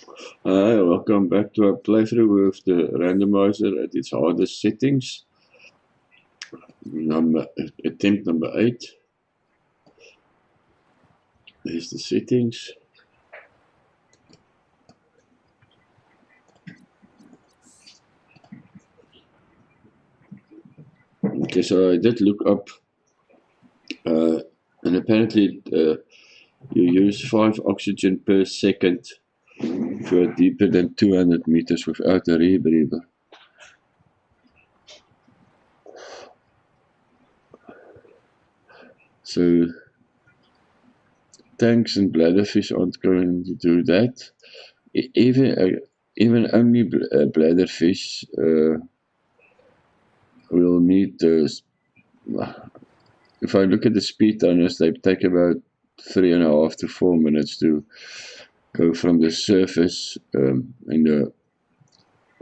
Hi, welcome back to our playthrough with the randomizer at its hardest settings. Attempt number 8. There's the settings. Okay, so I did look up, and apparently you use 5 oxygen per second if you are deeper than 200 meters without a rebreather. So tanks and bladderfish aren't going to do that. Even only bladderfish will need those. If I look at the speed timers, they take about 3.5 to 4 minutes to go from the surface in the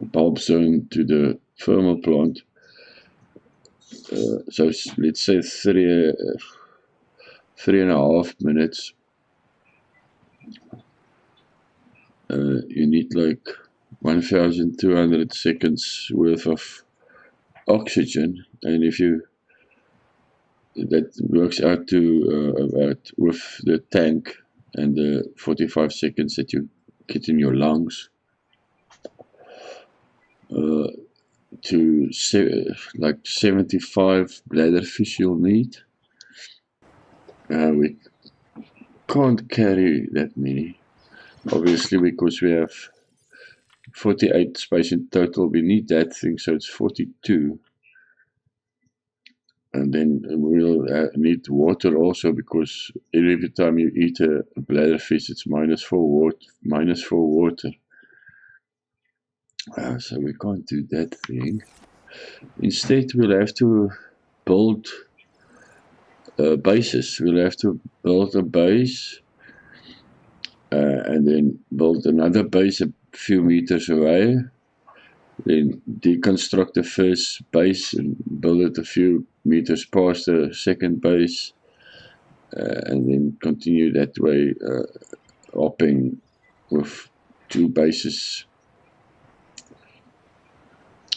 bulb zone to the thermal plant. So let's say 3.5 minutes. You need like 1,200 seconds worth of oxygen, and if you that works out to about with the tank and the 45 seconds that you get in your lungs to like 75 bladderfish you'll need. We can't carry that many, obviously, because we have 48 space in total. We need that thing, so it's 42. And then we'll need water also, because every time you eat a bladderfish, it's minus 4 water. So we can't do that thing. Instead, we'll have to build bases. We'll have to build a base and then build another base a few meters away. Then deconstruct the first base and build it a few meters past the second base, and then continue that way, hopping with 2 bases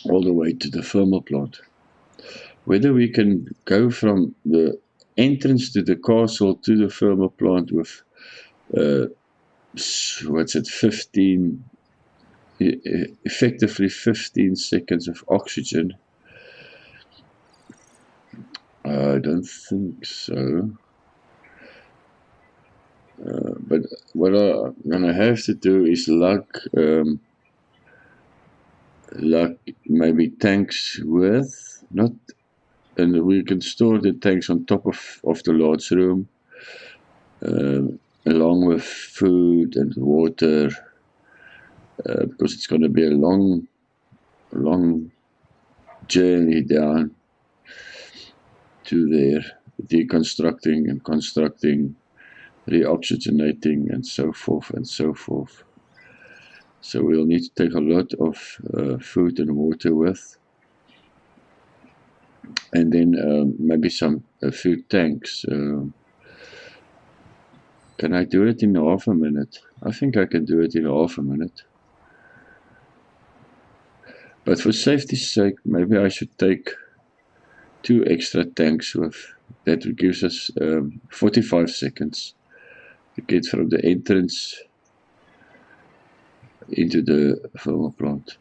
all the way to the thermal plant. Whether we can go from the entrance to the castle to the thermal plant with effectively 15 seconds of oxygen, I don't think so. But what I'm gonna have to do is lug maybe tanks with, not, and we can store the tanks on top of the large room, along with food and water, because it's going to be a long journey down to there, deconstructing and constructing, reoxygenating, and so forth and so forth. So we'll need to take a lot of food and water with, and then maybe a few tanks. Can I do it in half a minute? I think I can do it in half a minute. But for safety's sake, maybe I should take 2 extra tanks with. That gives us 45 seconds to get from the entrance into the thermal plant.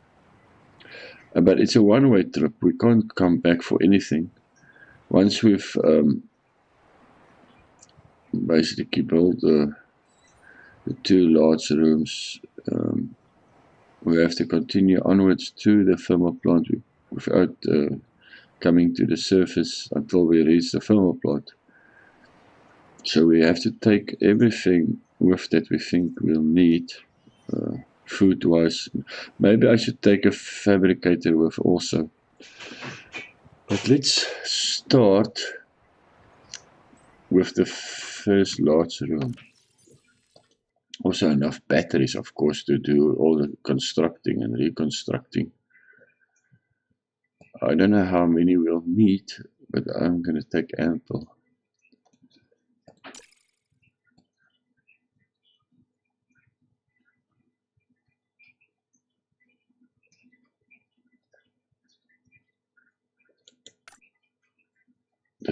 But it's a one-way trip. We can't come back for anything. Once we've basically built the 2 large rooms, we have to continue onwards to the thermal plant without coming to the surface until we reach the thermal plant. So we have to take everything with that we think we'll need, food-wise. Maybe I should take a fabricator with also. But let's start with the first large room. Also enough batteries, of course, to do all the constructing and reconstructing. I don't know how many we'll need, but I'm going to take ample.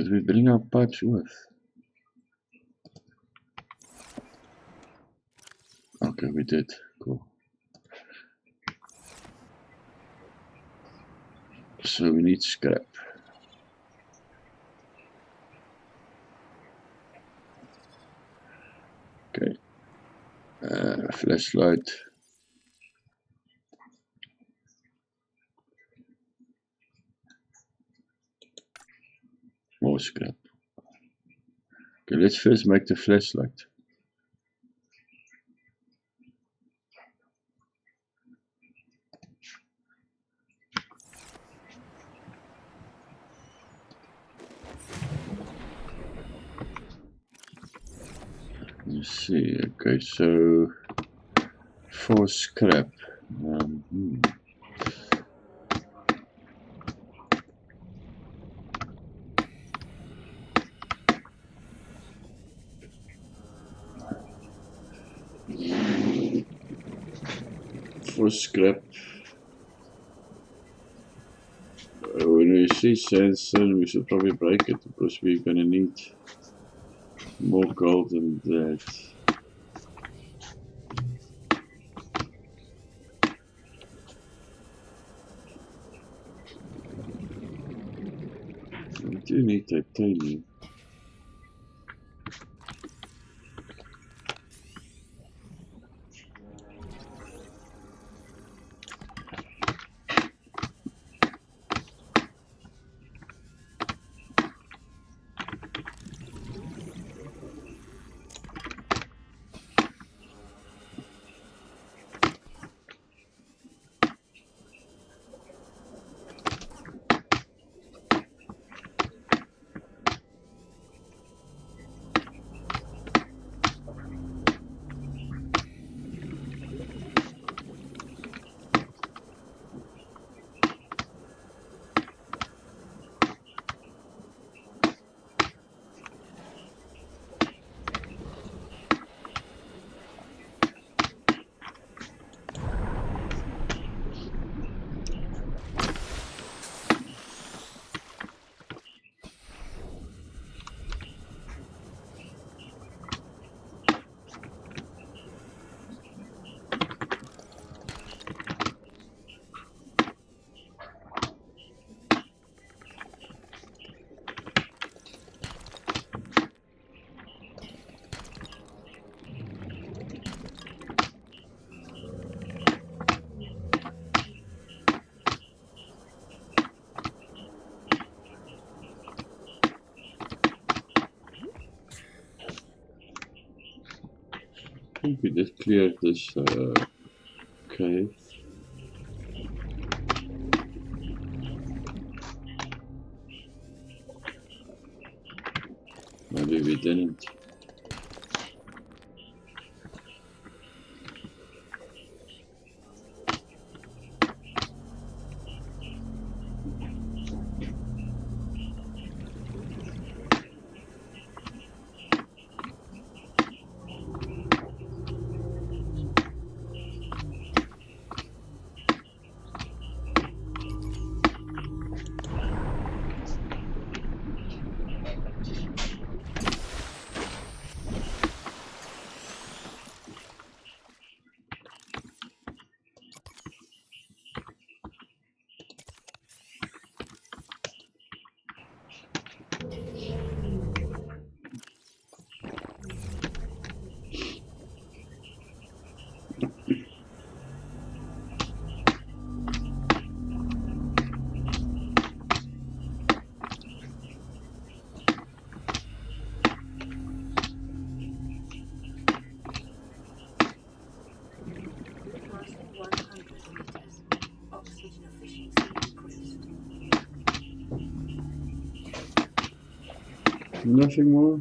Did we bring our pipes with? Okay, we did. Cool. So we need scrap. Okay. Flashlight. More scrap. Okay, let's first make the flashlight. Let's see. Okay, so for scrap. For scrap. When we see sandstone, we should probably break it because we're gonna need more gold than that. We do need titanium. I think we did clear this cave. Maybe we didn't. Nothing more?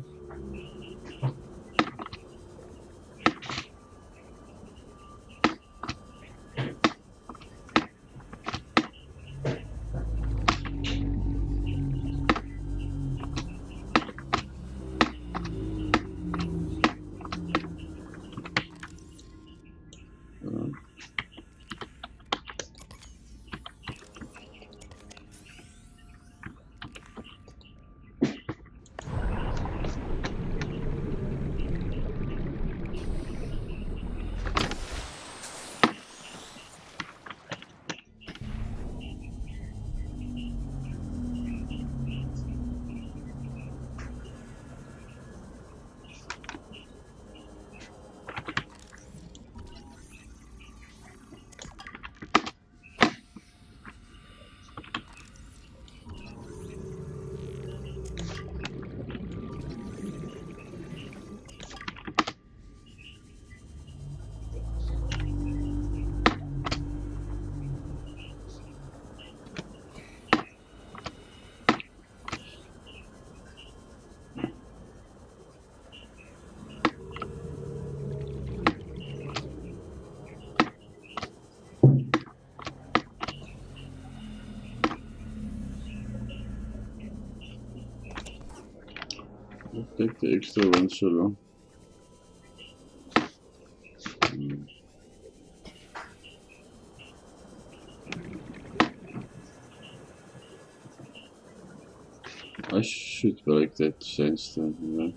take the extra one so long? I should break that sandstone, you know.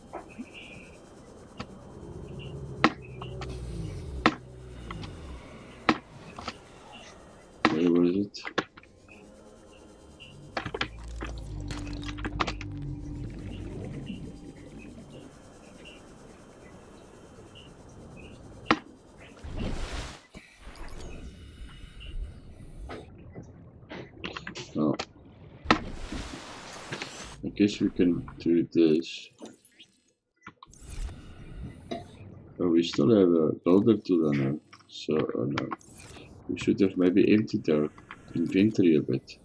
Where was it? Oh. I guess we can do this. Oh, we still have a builder tool on now. So, oh no. We should have maybe emptied our inventory a bit.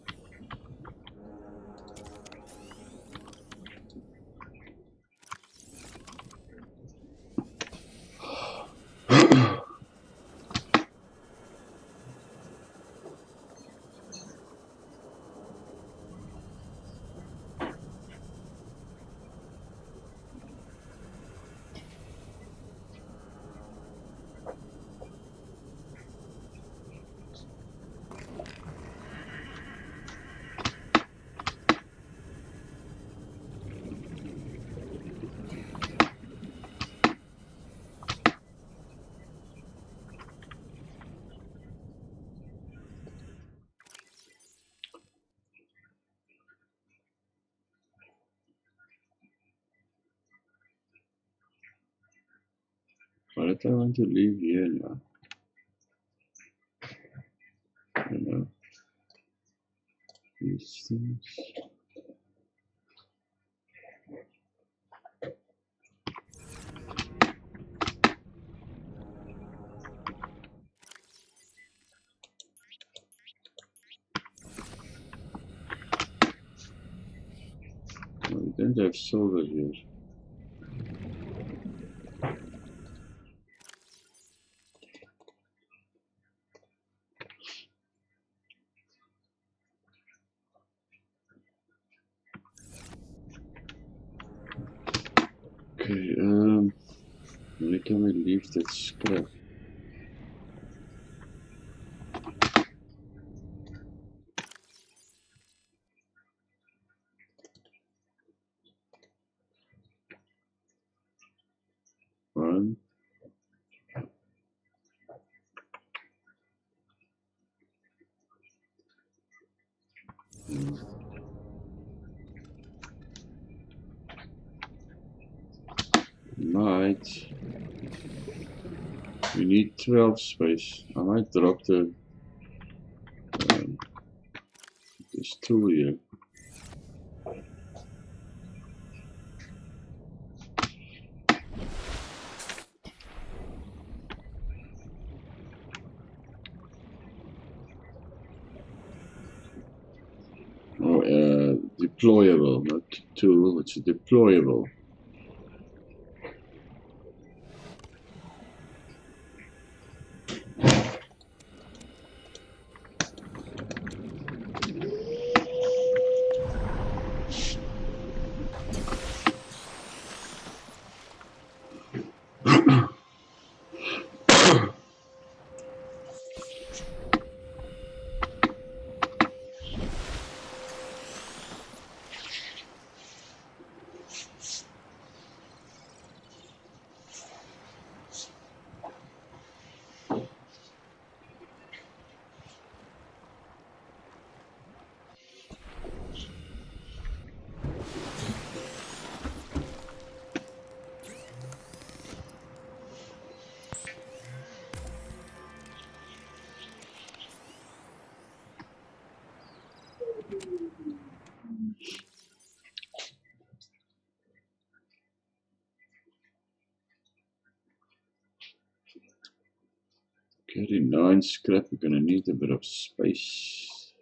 Why did I want to leave here now? I don't know. These things. Oh, we don't have silver here. Okay, where can we leave that scrap? One. Might. We need 12 space. I might drop the this tool here. Oh, deployable, not tool, it's a deployable. Carry 9 scrap, we're gonna need a bit of space.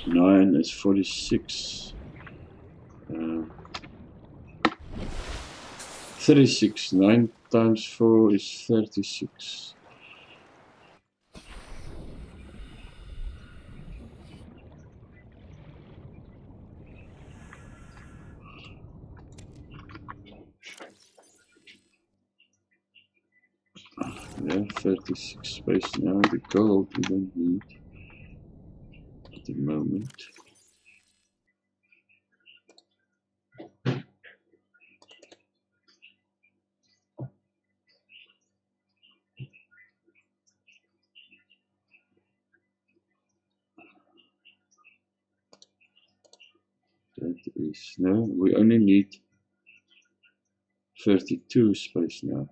Nine is 46. 36. 9 times 4 is 36. Yeah, 36 space now. The gold we don't need at the moment. That is, no, we only need 32 space now.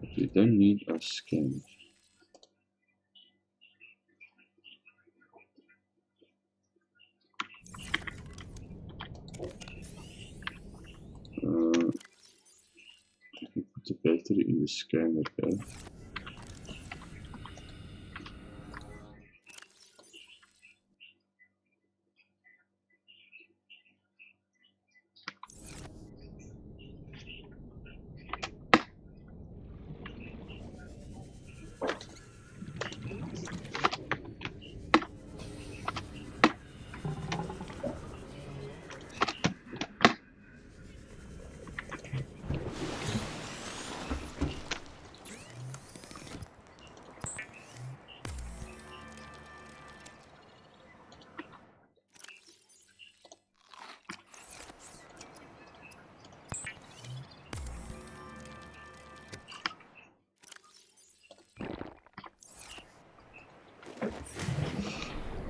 But we don't need a scan. Put the battery in the scanner there.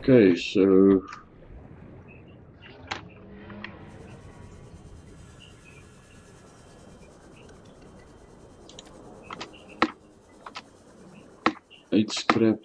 Okay, so eight scrap.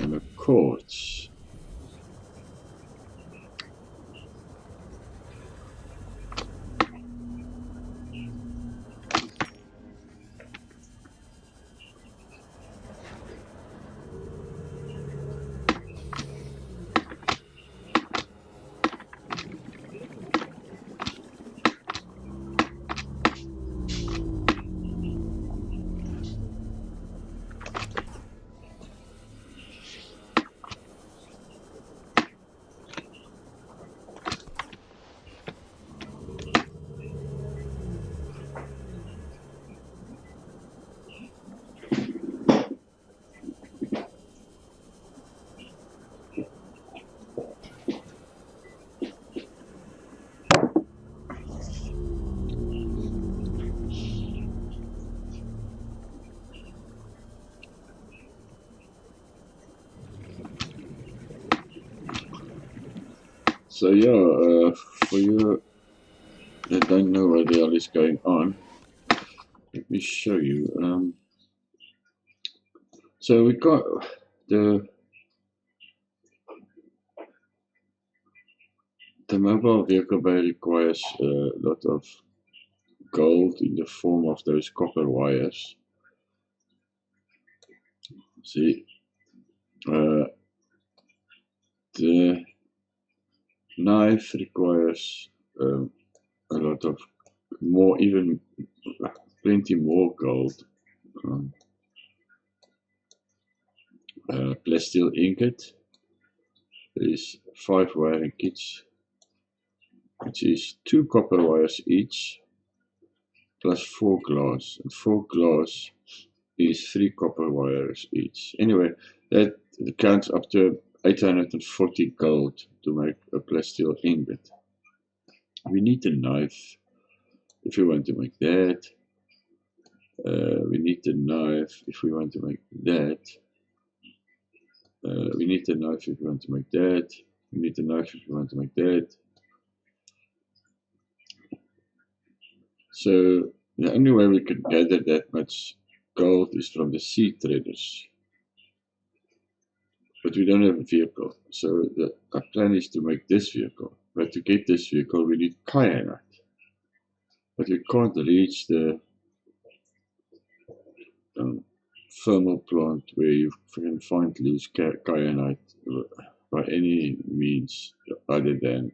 And a quartz. So yeah, for you that don't know what the hell is going on, let me show you. So we got the mobile vehicle bay requires a lot of gold in the form of those copper wires. See, the knife requires a lot of more, even plenty more gold. Plasteel ingot is 5 wiring kits, which is 2 copper wires each, plus 4 glass. And 4 glass is 3 copper wires each. Anyway, that counts up to 840 gold to make a plasteel ingot. We need a knife if we want to make that. We need a knife if we want to make that. We need a knife if we want to make that. We need a knife if we want to make that. So the only way we could gather that much gold is from the sea traders. But we don't have a vehicle. So our plan is to make this vehicle. But to get this vehicle, we need kyanite. But we can't reach the thermal plant where you can find loose kyanite by any means other than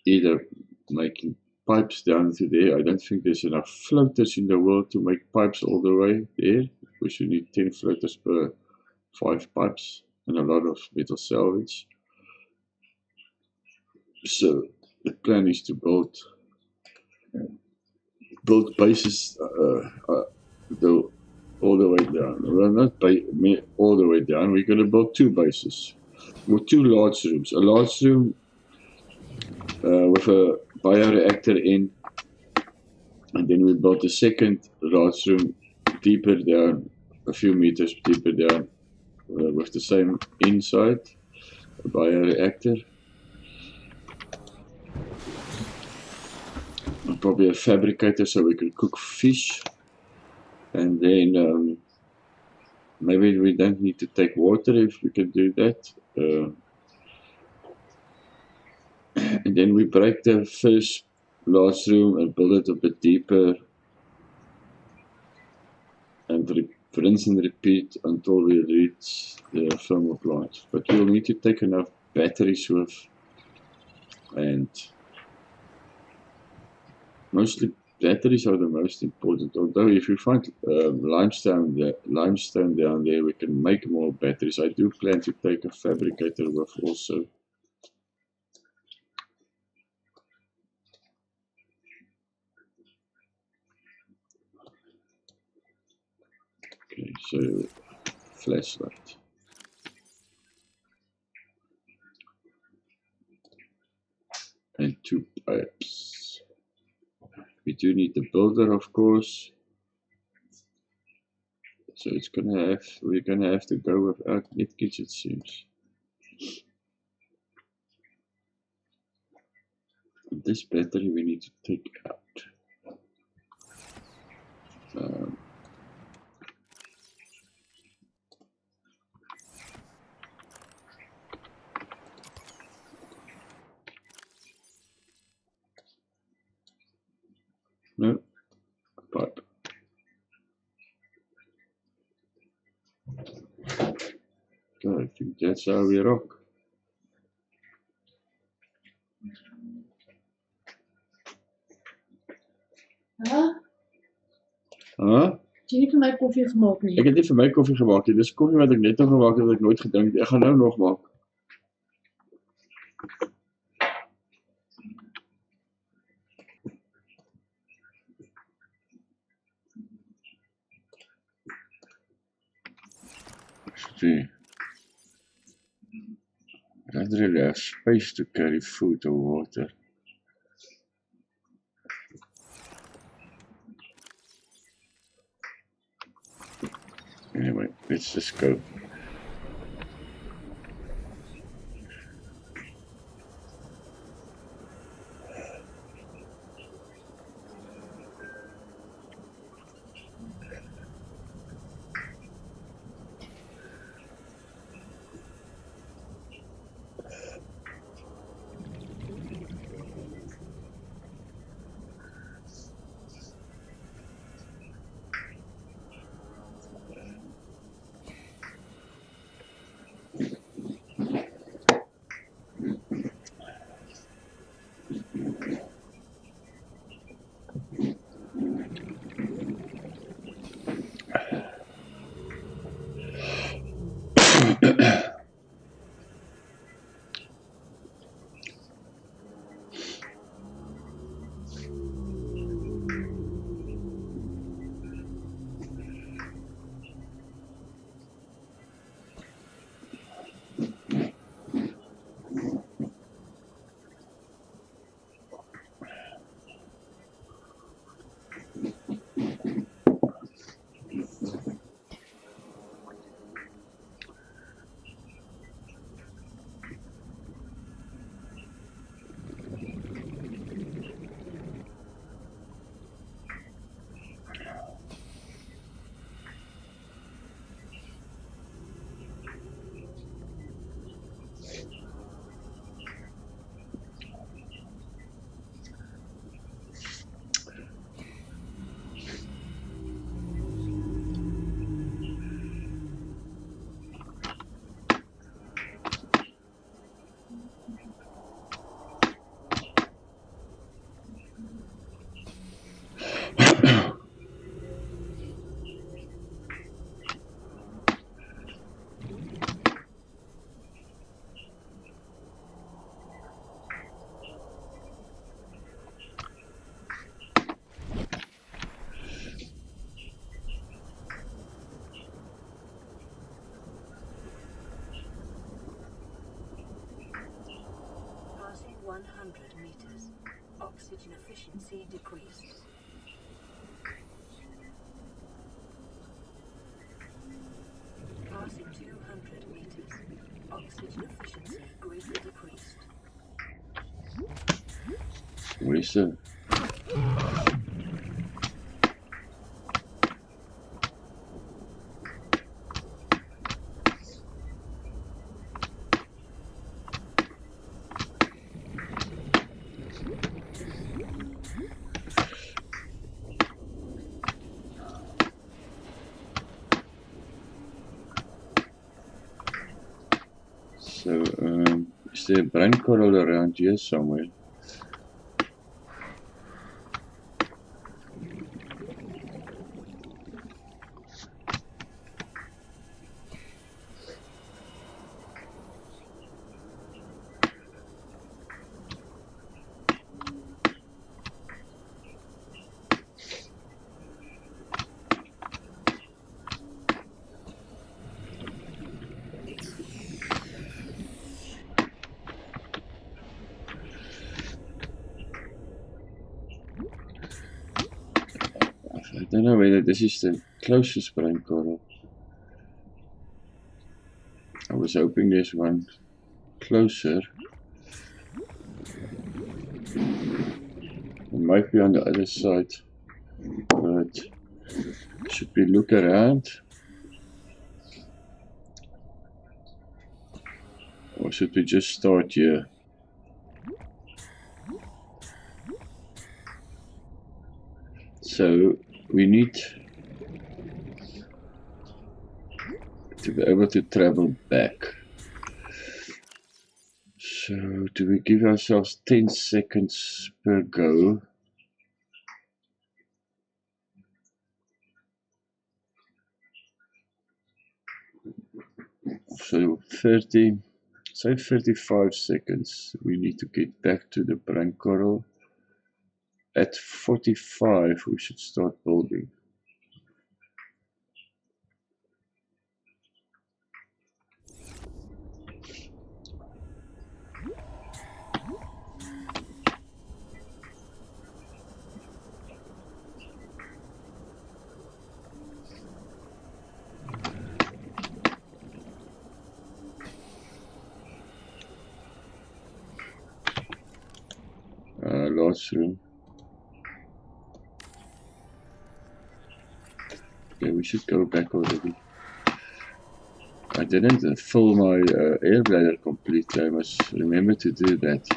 either making pipes down to there. I don't think there's enough floaters in the world to make pipes all the way there. We should need 10 floaters per 5 pipes and a lot of metal salvage. So the plan is to build bases all the way down. Well, not all the way down. We're going to build 2 bases with 2 large rooms. A large room with a bioreactor in, and then we built a second large room deeper down, a few meters deeper down, with the same inside, a bioreactor. And probably a fabricator so we can cook fish. And then maybe we don't need to take water if we can do that. And then we break the first large room and build it a bit deeper and rinse and repeat until we reach the thermal plant. But we'll need to take enough batteries with, and mostly batteries are the most important. Although if you find limestone down there, we can make more batteries. I do plan to take a fabricator with also. Okay, so flashlight. And 2 pipes. We do need the builder, of course. So we're gonna have to go without medkits, it seems. And this battery we need to take out. No, pipe. So I think that's how we rock. Huh? Jy het nie vir my koffie gemaak nie. Ek het nie vir my koffie gemaak nie. Dis koffie wat ek net nog gemaak het wat ek nooit gedrink het. Ek gaan nou nog maak. See, I don't really have space to carry food or water. Anyway, let's just go. 100 meters. Oxygen efficiency decreased. Passing 200 meters. Oxygen efficiency greatly decreased. Where's the... So, is there a brain coral around here somewhere? I don't know whether this is the closest brain coral. I was hoping there's one closer. It might be on the other side, but should we look around? Or should we just start here? So we need to be able to travel back. So do we give ourselves 10 seconds per go? So 30, say 35 seconds. We need to get back to the brain coral. At 45 we should start building. Last room. Okay, we should go back already. I didn't fill my air bladder completely. I must remember to do that.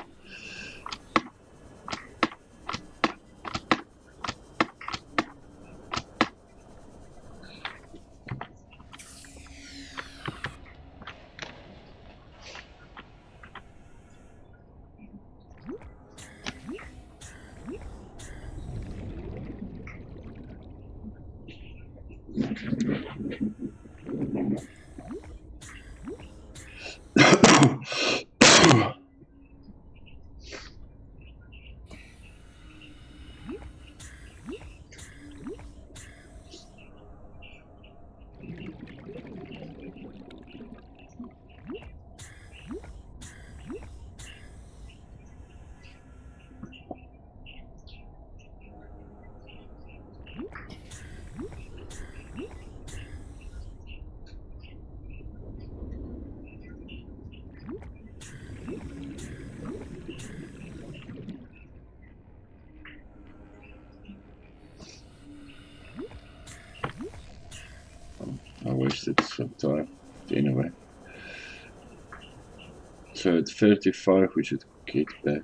I wasted some time. Anyway. So at 35 we should get back.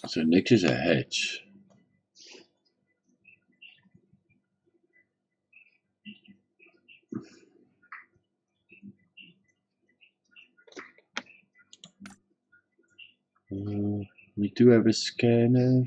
So next is a hatch. We do have a scanner.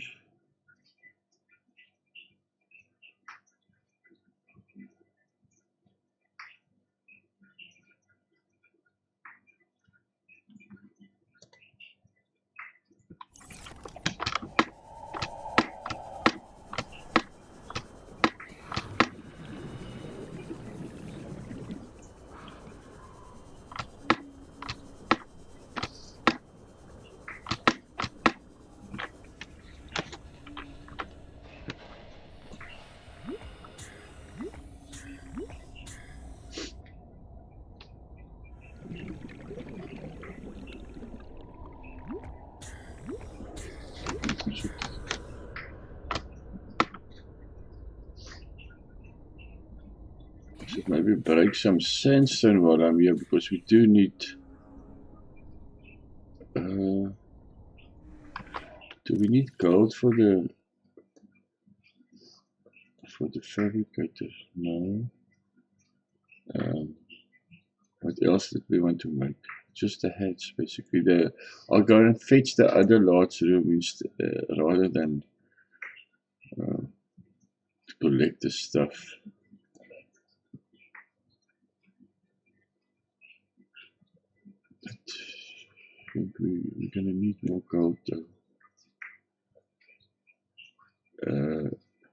Should maybe break some sandstone while I'm here, because we do need do we need gold for the fabricator? No. What else did we want to make? Just a hatch, basically. I'll go and fetch the other large room rather than to collect the stuff. I think we're gonna need more gold though.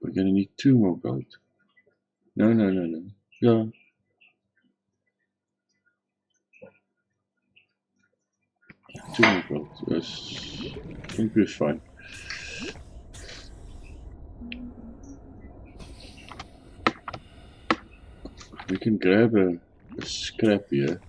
We're gonna need 2 more gold. No. Yeah. Two more gold. Yes. I think we're fine. We can grab a scrap here.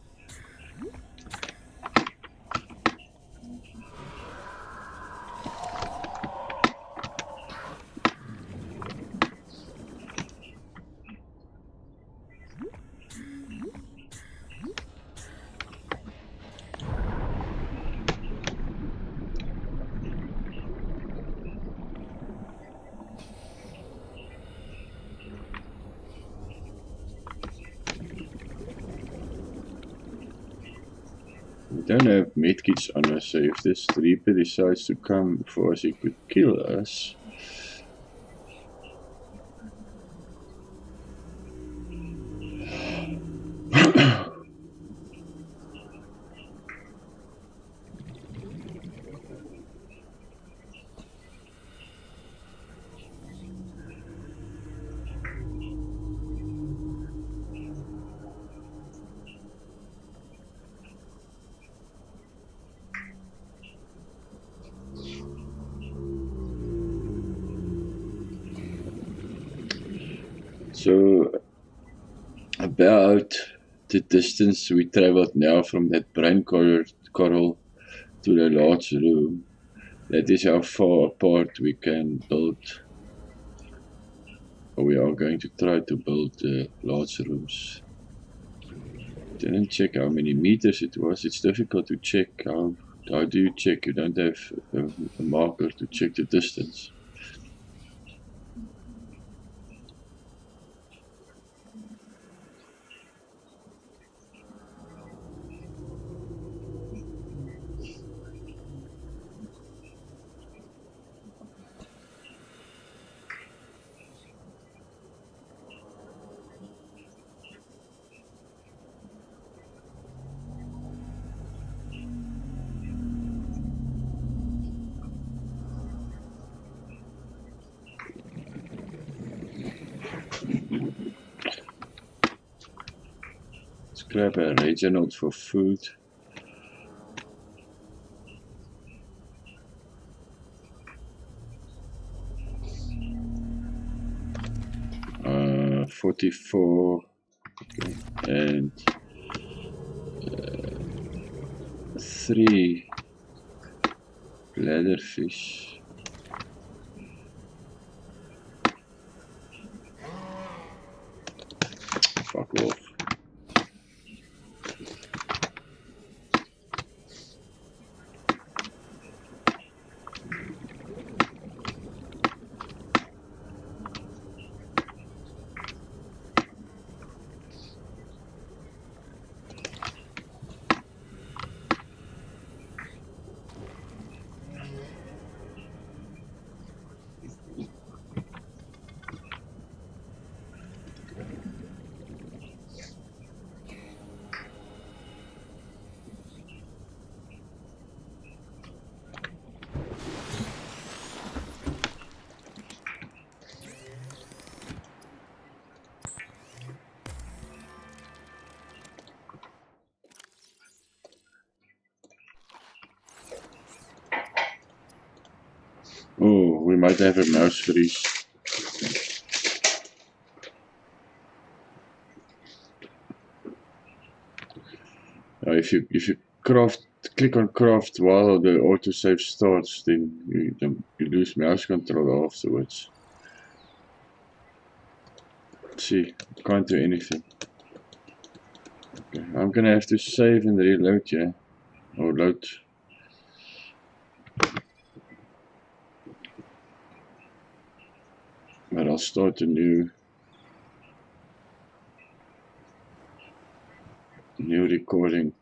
We don't have medkits on us, so if this Reaper decides to come for us, he could kill us. So about the distance we traveled now from that brain coral to the large room. That is how far apart we can build, or we are going to try to build the large rooms. Didn't check how many meters it was. It's difficult to check. How do you check? You don't have a marker to check the distance. Let's grab a Reginald for food. Uh, 44 and 3 bladderfish. Fuck off. Oh, we might have a mouse freeze. If you click on craft while the autosave starts, then you lose mouse control afterwards. See, can't do anything. Okay, I'm gonna have to save and reload, yeah, or load. But I'll start a new recording.